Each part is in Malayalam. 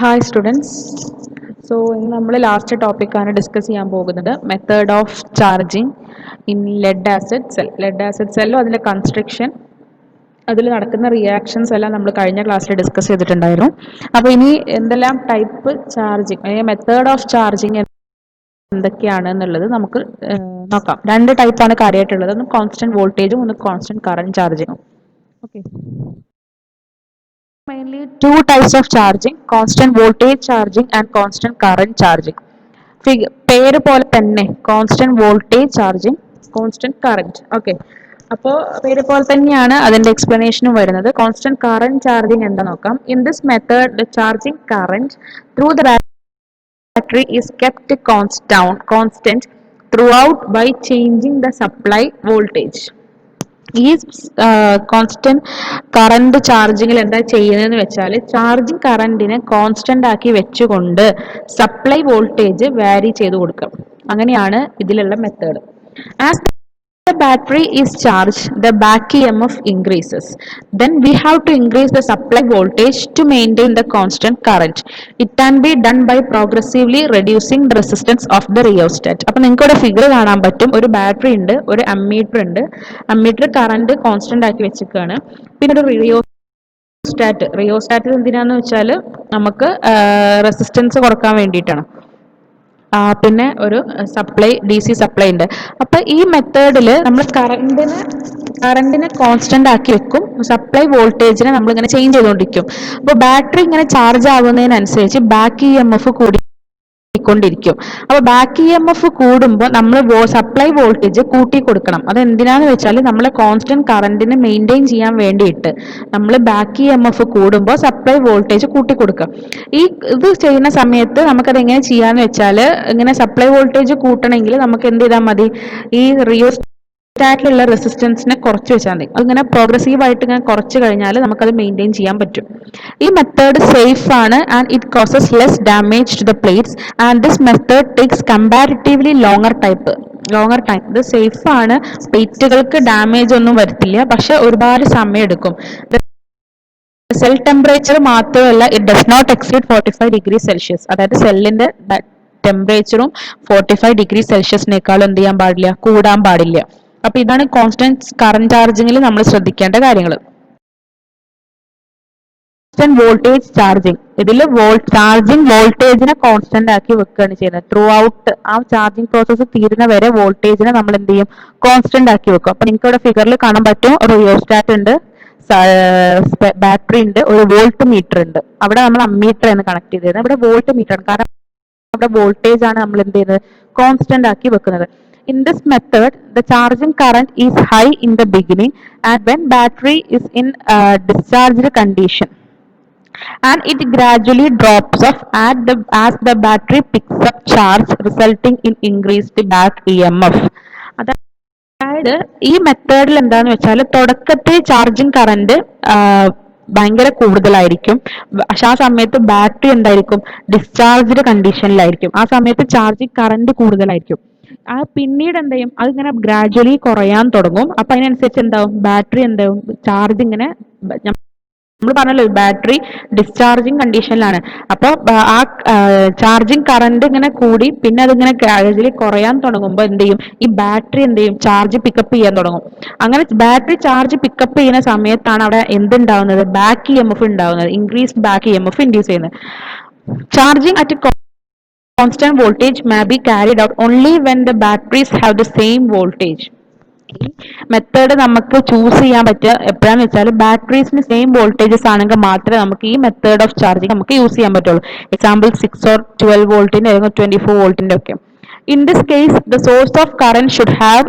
Hi students. So ഇന്ന് നമ്മൾ ലാസ്റ്റ് ടോപ്പിക്കാണ് ഡിസ്കസ് ചെയ്യാൻ പോകുന്നത് method of charging in lead acid cell. Lead acid സെല്ലും അതിൻ്റെ കൺസ്ട്രക്ഷൻ അതിൽ നടക്കുന്ന റിയാക്ഷൻസ് എല്ലാം നമ്മൾ കഴിഞ്ഞ ക്ലാസ്സിൽ ഡിസ്കസ് ചെയ്തിട്ടുണ്ടായിരുന്നു. അപ്പോൾ ഇനി എന്തെല്ലാം ടൈപ്പ് ചാർജിങ് അല്ലെങ്കിൽ മെത്തേഡ് ഓഫ് ചാർജിങ് എന്തൊക്കെയാണ് എന്നുള്ളത് നമുക്ക് നോക്കാം. രണ്ട് ടൈപ്പാണ് കാര്യമായിട്ടുള്ളത്. ഒന്ന് കോൺസ്റ്റന്റ് വോൾട്ടേജും ഒന്ന് കോൺസ്റ്റന്റ് കറന്റ് ചാർജിങ്ങും. Okay, mainly two types of charging, constant voltage charging and constant current charging. പേര് പോലെ തന്നെ constant voltage charging, constant current. Okay, അപ്പോൾ പേര് പോലെ തന്നെയാണ് അതിന്റെ എക്സ്പ്ലനേഷനും വരുന്നത്. കോൺസ്റ്റന്റ് കറന്റ് ചാർജിങ് എന്താ നോക്കാം. In this method the charging current through the battery is kept constant throughout by changing the supply voltage. ഈ കോൺസ്റ്റന്റ് കറണ്ട് ചാർജിങ്ങിൽ എന്താ ചെയ്യുന്നതെന്ന് വെച്ചാൽ ചാർജിങ് കറണ്ടിനെ കോൺസ്റ്റന്റ് ആക്കി വെച്ചുകൊണ്ട് സപ്ലൈ വോൾട്ടേജ് വാരി ചെയ്ത് കൊടുക്കും. അങ്ങനെയാണ് ഇതിലുള്ള method. As the battery is charged, the back EMF increases. Then we have to increase the supply voltage to maintain the constant current. It can be done by progressively reducing the resistance of the rheostat. അപ്പോൾ നിങ്ങൾക്ക് ഇവിടെ ഫിഗർ കാണാൻ പറ്റും. ഒരു ബാറ്ററി ഉണ്ട്, ഒരു അമ്മീറ്റർ ഉണ്ട്. അമ്മീറ്റർ കറണ്ട് കോൺസ്റ്റന്റ് ആക്കി വെച്ചിരിക്കുകയാണ്. പിന്നെ ഒരു റിയോസ്റ്റാറ്റ് എന്തിനാന്ന് വെച്ചാൽ നമുക്ക് റെസിസ്റ്റൻസ് കുറക്കാൻ വേണ്ടിയിട്ടാണ്. പിന്നെ ഒരു സപ്ലൈ DC സപ്ലൈ ഉണ്ട്. അപ്പൊ ഈ മെത്തേഡിൽ നമ്മൾ കറണ്ടിനെ കോൺസ്റ്റന്റ് ആക്കി വെക്കും, സപ്ലൈ വോൾട്ടേജിനെ നമ്മൾ ഇങ്ങനെ ചേഞ്ച് ചെയ്തുകൊണ്ടിരിക്കും. അപ്പോൾ ബാറ്ററി ഇങ്ങനെ ചാർജ് ആവുന്നതിനനുസരിച്ച് ബാക്ക് EMF കൂടിക്കൊണ്ടിരിക്കും. അപ്പോൾ ബാക്ക് EMF കൂടുമ്പോൾ നമ്മൾ സപ്ലൈ വോൾട്ടേജ് കൂട്ടി കൊടുക്കണം. അത് എന്തിനാന്ന് വെച്ചാൽ നമ്മളെ കോൺസ്റ്റന്റ് കറണ്ടിനെ മെയിൻറ്റെയിൻ ചെയ്യാൻ വേണ്ടിയിട്ട് നമ്മൾ ബാക്ക് EMF കൂടുമ്പോൾ സപ്ലൈ വോൾട്ടേജ് കൂട്ടി കൊടുക്കുക. ഇത് ചെയ്യുന്ന സമയത്ത് നമുക്കത് എങ്ങനെ ചെയ്യാന്ന് വെച്ചാൽ ഇങ്ങനെ സപ്ലൈ വോൾട്ടേജ് കൂട്ടണമെങ്കിൽ നമുക്ക് എന്ത് ചെയ്താൽ മതി, ഈ റിയോസ്റ്റാറ്റിലുള്ള റെസിസ്റ്റൻസിനെ കുറച്ച് വെച്ചാൽ മതി. അതിങ്ങനെ പ്രോഗ്രസീവ് ആയിട്ട് ഇങ്ങനെ കുറച്ച് കഴിഞ്ഞാൽ നമുക്കത് മെയിൻറ്റെയിൻ ചെയ്യാൻ പറ്റും. ഈ മെത്തേഡ് സേഫ് ആണ് and it causes less damage to the plates and this method takes comparatively longer time. ഇത് സേഫ് ആണ്, പ്ലേറ്റുകൾക്ക് ഡാമേജ് ഒന്നും വരത്തില്ല, പക്ഷെ ഒരുപാട് സമയം എടുക്കും. സെൽ ടെമ്പറേച്ചർ മാത്രമല്ല, it does not exceed 45°C. അതായത് സെല്ലിന്റെ ടെമ്പറേച്ചറും 45°C എന്ത് ചെയ്യാൻ പാടില്ല, കൂടാൻ പാടില്ല. അപ്പൊ ഇതാണ് കോൺസ്റ്റന്റ് കറന്റ് ചാർജിങ്ങിൽ നമ്മൾ ശ്രദ്ധിക്കേണ്ട കാര്യങ്ങൾ. കോൺസ്റ്റന്റ് വോൾട്ടേജ് ചാർജിങ്, ഇതിൽ ചാർജിങ് വോൾട്ടേജിനെ കോൺസ്റ്റന്റ് ആക്കി വെക്കുകയാണ് ചെയ്യുന്നത്. ത്രൂ ഔട്ട് ആ ചാർജിങ് പ്രോസസ്സ് തീരുന്ന വരെ വോൾട്ടേജിനെ നമ്മൾ എന്ത് ചെയ്യും, കോൺസ്റ്റന്റ് ആക്കി വെക്കും. അപ്പൊ നിങ്ങൾക്ക് ഇവിടെ ഫിഗറിൽ കാണാൻ പറ്റും, ഒരു റിയോസ്റ്റാറ്റ് ഉണ്ട്, ബാറ്ററി ഉണ്ട്, ഒരു വോൾട്ട് മീറ്റർ ഉണ്ട്. അവിടെ നമ്മൾ അമ്മീറ്റർ എന്ന് കണക്ട് ചെയ്തത്, ഇവിടെ വോൾട്ട് മീറ്റർ ആണ്. കാരണം അവിടെ വോൾട്ടേജ് ആണ് നമ്മൾ എന്ത് ചെയ്യുന്നത്, കോൺസ്റ്റന്റ് ആക്കി വെക്കുന്നത്. In this method, the charging current is high in the beginning and when battery is in discharged condition, and it gradually drops off as the battery picks up charge, resulting in increased back EMF. അതായത് ഈ മെത്തേഡിൽ എന്താന്ന് വെച്ചാൽ തുടക്കത്തിൽ ചാർജിങ് കറന്റ് ഭയങ്കര കൂടുതലായിരിക്കും. പക്ഷെ ആ സമയത്ത് ബാറ്ററി എന്തായിരിക്കും, ഡിസ്ചാർജ്ഡ് കണ്ടീഷനിലായിരിക്കും. ആ സമയത്ത് ചാർജിങ് കറന്റ് കൂടുതലായിരിക്കും. പിന്നീട് എന്ത് ചെയ്യും, അതിങ്ങനെ ഗ്രാജുവലി കുറയാൻ തുടങ്ങും. അപ്പൊ അതിനനുസരിച്ച് എന്താവും, ബാറ്ററി എന്താവും, ചാർജ് ഇങ്ങനെ നമ്മൾ പറഞ്ഞല്ലോ ബാറ്ററി ഡിസ്ചാർജിങ് കണ്ടീഷനിലാണ്. അപ്പോൾ ആ ചാർജിങ് കറന്റ് ഇങ്ങനെ കൂടി പിന്നെ അതിങ്ങനെ ഗ്രാജുവലി കുറയാൻ തുടങ്ങുമ്പോൾ എന്ത് ചെയ്യും, ഈ ബാറ്ററി എന്ത് ചെയ്യും, ചാർജ് പിക്കപ്പ് ചെയ്യാൻ തുടങ്ങും. അങ്ങനെ ബാറ്ററി ചാർജ് പിക്കപ്പ് ചെയ്യുന്ന സമയത്താണ് അവിടെ എന്തുണ്ടാവുന്നത്, ബാക്ക് EMF ഉണ്ടാവുന്നത്, ഇൻക്രീസ്ഡ് ബാക്ക് EMF ഇൻഡ്യൂസ് ചെയ്യുന്നത്. Charging at constant voltage may be carried out only when the batteries have the same voltage. ഈ മെത്തേഡ് നമുക്ക് ചൂസ് ചെയ്യാൻ പറ്റുക എപ്പോഴാന്ന് വെച്ചാൽ ബാറ്ററീസിന് സെയിം വോൾട്ടേജസ് ആണെങ്കിൽ മാത്രമേ നമുക്ക് ഈ മെത്തേഡ് ഓഫ് ചാർജിങ് നമുക്ക് യൂസ് ചെയ്യാൻ പറ്റുള്ളൂ. എക്സാമ്പിൾ 6 or 12 വോൾട്ടിന്റെ അല്ലെങ്കിൽ 24 വോൾട്ടിന്റെ ഒക്കെ. In this case the source of current should have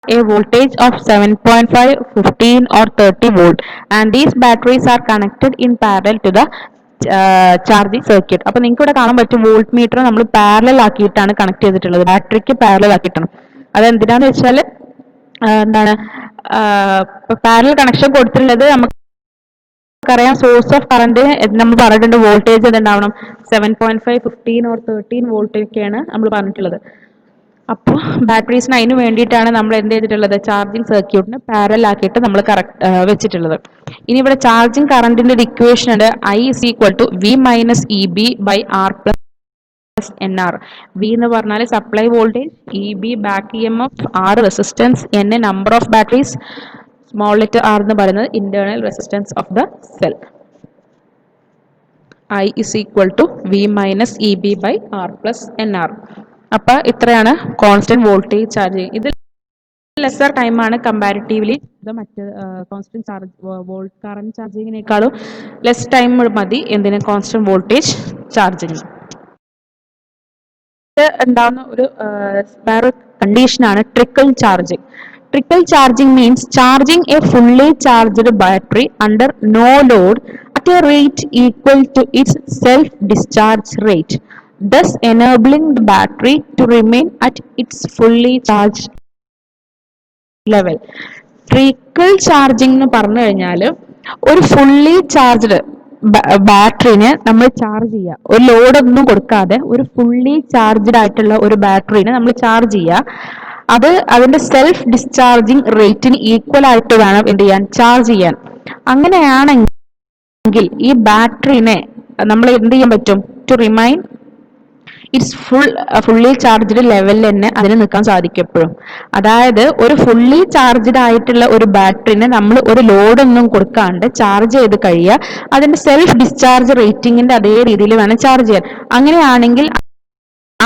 a voltage of 7.5, 15 or 30 volt and these batteries are connected in parallel to the charging circuit. അപ്പൊ നിങ്ങൾക്ക് ഇവിടെ കാണാൻ പറ്റും, വോൾട്ട് മീറ്റർ നമ്മൾ പാരലൽ ആക്കിയിട്ടാണ് കണക്ട് ചെയ്തിട്ടുള്ളത്, ബാറ്ററിക്ക് പാരലൽ ആക്കിയിട്ടാണ്. അതെന്തിനാന്ന് വെച്ചാൽ എന്താണ്, പാരലൽ കണക്ഷൻ കൊടുത്തിട്ടുള്ളത് നമുക്കറിയാം, സോഴ്സ് ഓഫ് കറന്റ് നമ്മൾ പറഞ്ഞിട്ടുണ്ട് വോൾട്ടേജ് എന്തുണ്ടാവണം, 7.5, 15 or 13 വോൾട്ടൊക്കെയാണ് നമ്മൾ പറഞ്ഞിട്ടുള്ളത്. അപ്പോൾ ബാറ്ററീസിന് അതിന് വേണ്ടിയിട്ടാണ് നമ്മൾ എന്ത് ചെയ്തിട്ടുള്ളത്, ചാർജിങ് സർക്യൂട്ടിന് പാരലൽ ആക്കിയിട്ട് നമ്മൾ കറക്റ്റ് വെച്ചിട്ടുള്ളത്. ഇനി ഇവിടെ ചാർജിങ് കറണ്ടിന്റെ ഒരു ഇക്വേഷൻ ഉണ്ട്, I is equal to V minus EB by R plus NR. V എന്ന് പറഞ്ഞാൽ supply voltage, EB back EMF, R resistance, N number of batteries, small letter R എന്ന് പറയുന്നത് internal resistance of the cell. I is equal to V minus EB by R plus NR. അപ്പോൾ ഇത്രയാണ് കോൺസ്റ്റന്റ് വോൾട്ടേജ് ചാർജിങ്. ഇത് ലെസർ ടൈമാണ് കമ്പാരിറ്റീവ്ലി. ഇത് മറ്റ് കോൺസ്റ്റന്റ് ചാർജ് വോൾട്ട് കറന്റ് ചാർജിങ്ങിനേക്കാളും ലെസ് ടൈം മതി എന്തിന്, കോൺസ്റ്റന്റ് വോൾട്ടേജ് ചാർജിങ്. ഇത് ഉണ്ടാവുന്ന ഒരു വേറെ കണ്ടീഷനാണ് trickle charging. Trickle charging means charging a fully charged battery under no load at a rate equal to its self-discharge rate, thus enabling the battery to remain at its fully charged level. Trickle charging എന്ന് പറഞ്ഞു കഴിഞ്ഞാൽ ഒരു ഫുള്ളി ചാർജ്ഡ് ബാറ്ററിനെ നമ്മൾ ചാർജ് ചെയ്യുക, ഒരു ലോഡൊന്നും കൊടുക്കാതെ ഒരു ഫുള്ളി ചാർജ്ഡ് ആയിട്ടുള്ള ഒരു ബാറ്ററിനെ നമ്മൾ ചാർജ് ചെയ്യുക. അത് അതിന്റെ സെൽഫ് ഡിസ്ചാർജിങ് റേറ്റിന് ഈക്വൽ ആയിട്ട് വേണം എന്ത് ചെയ്യാൻ, ചാർജ് ചെയ്യാൻ. അങ്ങനെയാണെങ്കിൽ ഈ ബാറ്ററിനെ നമ്മൾ എന്ത് ചെയ്യാൻ പറ്റും, to remain its fully charged ലെവലിൽ തന്നെ അതിന് നിൽക്കാൻ സാധിക്കും എപ്പോഴും. അതായത് ഒരു ഫുള്ളി ചാർജ്ഡ് ആയിട്ടുള്ള ഒരു ബാറ്ററിനെ നമ്മൾ ഒരു ലോഡൊന്നും കൊടുക്കാണ്ട് ചാർജ് ചെയ്ത് കഴിയുക, അതിന്റെ സെൽഫ് ഡിസ്ചാർജ് റേറ്റിംഗിന്റെ അതേ രീതിയിൽ വേണം ചാർജ് ചെയ്യാൻ. അങ്ങനെയാണെങ്കിൽ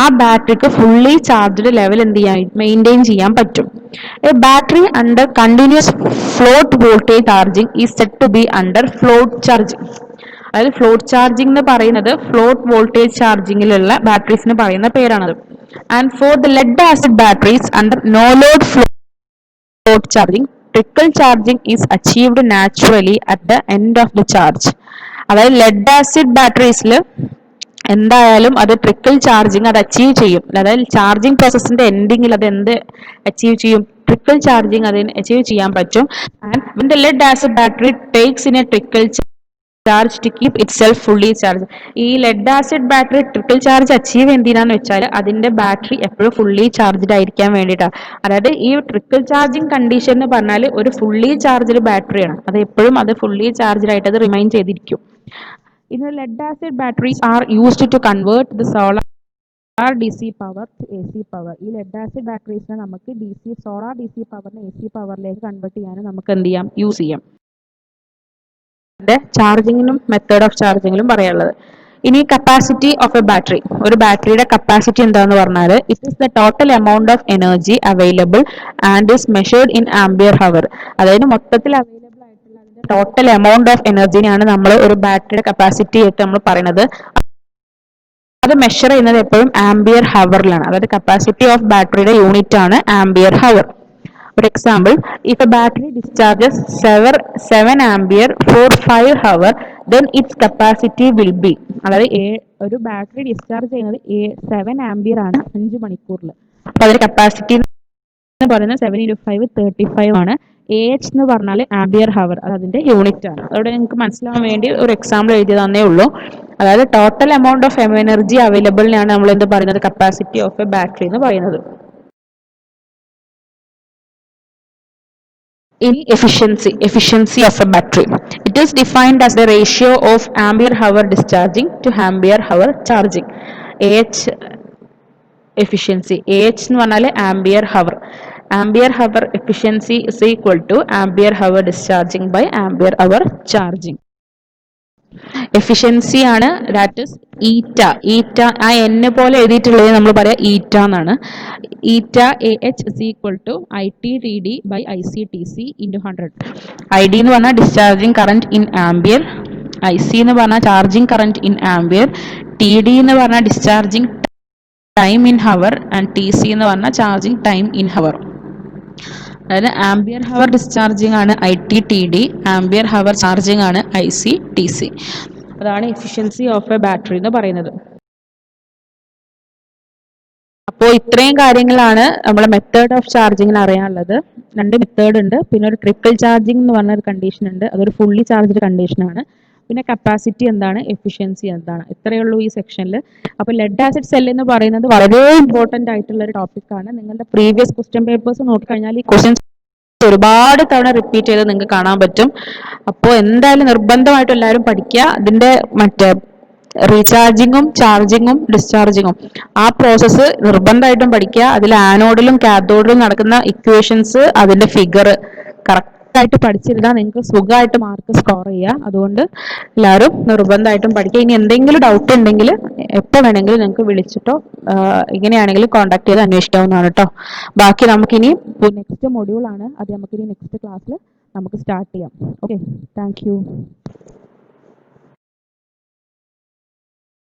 ആ ബാറ്ററിക്ക് ഫുള്ളി ചാർജ്ഡ് ലെവൽ എന്ത് ചെയ്യാൻ, മെയിൻറ്റെയിൻ ചെയ്യാൻ പറ്റും. A battery under continuous float voltage charging is set to be under float charging. അതായത് ഫ്ലോട്ട് ചാർജിങ് എന്ന് പറയുന്നത് ഫ്ലോട്ട് വോൾട്ടേജ് ചാർജിങ്ങിലുള്ള ബാറ്ററീസിന് പറയുന്ന പേരാണത്. And for the lead acid batteries under no load float charging, trickle charging is achieved naturally at the end of the charge. അതായത് ലെഡ് ആസിഡ് ബാറ്ററീസിൽ എന്തായാലും അത് ട്രിക്കിൾ ചാർജിങ് അത് അച്ചീവ് ചെയ്യും. അതായത് ചാർജിങ് പ്രോസസ്സിന്റെ എൻഡിങ്ങിൽ അത് എന്ത് അച്ചീവ് ചെയ്യും, ട്രിക്കിൾ ചാർജിങ് അതിന് അച്ചീവ് ചെയ്യാൻ പറ്റും. And when the lead acid battery takes in a trickle charge to keep itself fully charged. ഈ lead acid battery trickle charge achieve എന്തിനാന്ന് വെച്ചാൽ അതിന്റെ ബാറ്ററി എപ്പോഴും ഫുള്ളി ചാർജ്ഡ് ആയിരിക്കാൻ വേണ്ടിയിട്ടാണ്. അതായത് ഈ ട്രിക്കിൾ ചാർജിങ് കണ്ടീഷൻ എന്ന് പറഞ്ഞാൽ ഒരു ഫുള്ളി ചാർജ്ഡ് ബാറ്ററിയാണ്, അത് എപ്പോഴും അത് ഫുള്ളി ചാർജ്ഡ് ആയിട്ട് അത് റിമൈൻ ചെയ്തിരിക്കും. In lead acid batteries are used to convert the solar DC power to AC power. ഈ ലെഡ് ആസിഡ് ബാറ്ററീസിനെ നമുക്ക് സോളാർ DC പവറിനെ AC പവറിലേക്ക് കൺവേർട്ട് ചെയ്യാനും നമുക്ക് എന്ത് ചെയ്യാം, യൂസ് ചെയ്യാം. ചാർജിങ്ങിനും മെത്തേഡ് ഓഫ് ചാർജിങ്ങിലും പറയാനുള്ളത്. ഇനി കപ്പാസിറ്റി ഓഫ് എ ബാറ്ററി, ഒരു ബാറ്ററിയുടെ കപ്പാസിറ്റി എന്താന്ന് പറഞ്ഞാൽ it is the total amount of energy available and is measured in ampere hour. അതായത് മൊത്തത്തിൽ ടോട്ടൽ എമൗണ്ട് ഓഫ് എനർജിനെയാണ് നമ്മൾ ഒരു ബാറ്ററിയുടെ കപ്പാസിറ്റി ആയിട്ട് നമ്മൾ പറയുന്നത്. അത് മെഷർ ചെയ്യുന്നത് എപ്പോഴും ആംബിയർ ഹവറിലാണ്. അതായത് കപ്പാസിറ്റി ഓഫ് ബാറ്ററിയുടെ യൂണിറ്റ് ആണ് ampere hour. For example, if a battery discharges 7 ampere for 5 hours, then its capacity will be, അതായത് ഒരു ബാറ്ററി ഡിസ്ചാർജ് ചെയ്യുന്നത് 7 ആംബിയർ ആണ് 5 മണിക്കൂറിൽ. അപ്പോൾ അതിന്റെ കപ്പാസിറ്റി എന്ന് പറയുന്നത് 7 × 5 35 ആണ്. AH എന്ന് പറഞ്ഞാൽ ആംബിയർ ഹവർ, അത് അതിന്റെ യൂണിറ്റ് ആണ്. അതോടെ നിങ്ങൾക്ക് മനസ്സിലാവാൻ വേണ്ടി ഒരു എക്സാമ്പിൾ എഴുതി തന്നേ ഉള്ളൂ. അതായത് ടോട്ടൽ എമൗണ്ട് ഓഫ് എനർജി അവൈലബിളിനെയാണ് നമ്മൾ എന്ത് പറയുന്നത്, കപ്പാസിറ്റി ഓഫ് എ ബാറ്ററി എന്ന് പറയുന്നത്. In efficiency of a battery, it is defined as the ratio of ampere hour discharging to ampere hour charging. AH efficiency, AH എന്ന് പറഞ്ഞാൽ ampere hour. Ampere hour efficiency is equal to ampere hour discharging by ampere hour charging. Efficiency ആണ്, ദാറ്റ് ഇസ് ഈറ്റ. ആ എന്നെ പോലെ എഴുതിയിട്ടുള്ളത് നമ്മൾ പറയാം ഈറ്റ എന്നാണ്. ഈറ്റ AH is equal to ITTD by ICTC into 100. ID എന്ന് പറഞ്ഞാൽ discharging current in ampere, IC എന്ന് പറഞ്ഞാൽ charging current in ampere, TD എന്ന് പറഞ്ഞാൽ discharging time in hour, and TC എന്ന് പറഞ്ഞാൽ ചാർജിങ് ടൈം ഇൻ ഹവർ. അതായത് ആംബിയർ ഹവർ ഡിസ്ചാർജിങ് ആണ് ITTD, ആംബിയർ ഹവർ ചാർജിങ് ആണ് ICTC. അതാണ് എഫിഷ്യൻസി ഓഫ് എ ബാറ്ററി എന്ന് പറയുന്നത്. അപ്പോൾ ഇത്രയും കാര്യങ്ങളാണ് നമ്മുടെ മെത്തേഡ് ഓഫ് ചാർജിങ്ങിന് അറിയാനുള്ളത്. 2 മെത്തേഡ് ഉണ്ട്. പിന്നെ ഒരു ട്രിക്കിൾ ചാർജിങ് എന്ന് പറഞ്ഞ ഒരു കണ്ടീഷൻ ഉണ്ട്, അതൊരു ഫുള്ളി ചാർജ്ഡ് കണ്ടീഷനാണ്. പിന്നെ കപ്പാസിറ്റി എന്താണ്, എഫിഷ്യൻസി എന്താണ്. ഇത്രയേ ഉള്ളൂ ഈ സെക്ഷനിൽ. അപ്പോൾ ലെഡ് ആസിഡ് സെൽ എന്ന് പറയുന്നത് വളരെ ഇമ്പോർട്ടൻ്റ് ആയിട്ടുള്ള ഒരു ടോപ്പിക്കാണ്. നിങ്ങളുടെ പ്രീവിയസ് ക്വസ്റ്റ്യൻ പേപ്പേഴ്സ് നോക്കിക്കഴിഞ്ഞാൽ ഈ ക്വസ്റ്റ്യൻസ് ഒരുപാട് തവണ റിപ്പീറ്റ് ചെയ്ത് നിങ്ങൾക്ക് കാണാൻ പറ്റും. അപ്പോൾ എന്തായാലും നിർബന്ധമായിട്ടും എല്ലാവരും പഠിക്കുക. അതിൻ്റെ മറ്റേ റീചാർജിങ്ങും ചാർജിങ്ങും ഡിസ്ചാർജിങ്ങും ആ പ്രോസസ്സ് നിർബന്ധമായിട്ടും പഠിക്കുക. അതിൽ ആനോഡിലും കാഥോഡിലും നടക്കുന്ന ഇക്വേഷൻസ്, അതിൻ്റെ ഫിഗർ കറക്റ്റായിട്ട് പഠിച്ചിരുന്നാൽ നിങ്ങൾക്ക് സുഖമായിട്ട് മാർക്ക് സ്കോർ ചെയ്യുക. അതുകൊണ്ട് എല്ലാവരും നിർബന്ധമായിട്ടും പഠിക്കുക. ഇനി എന്തെങ്കിലും ഡൗട്ട് ഉണ്ടെങ്കിൽ എപ്പോൾ വേണമെങ്കിലും നിങ്ങൾക്ക് വിളിച്ചിട്ടോ ഇങ്ങനെയാണെങ്കിലും കോൺടാക്ട് ചെയ്ത് അന്വേഷിക്കാവുന്നതാണ് കേട്ടോ. ബാക്കി നമുക്കിനി നെക്സ്റ്റ് മൊഡ്യൂളാണ്, അത് നമുക്കിനി നെക്സ്റ്റ് ക്ലാസ്സിൽ നമുക്ക് സ്റ്റാർട്ട് ചെയ്യാം. Okay, thank you.